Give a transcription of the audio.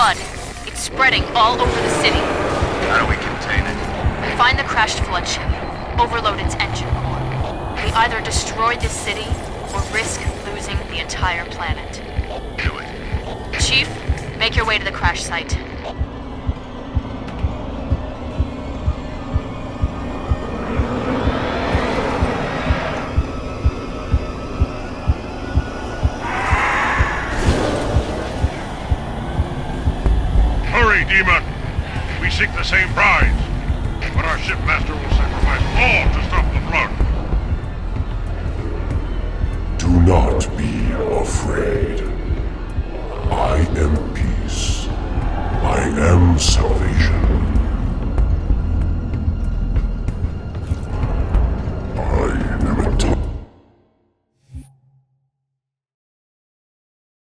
flood. It's spreading all over the city. How do we contain it? Find the crashed flood ship. Overload its engine core. We either destroy this city, or risk losing the entire planet. Do it. Chief, make your way to the crash site.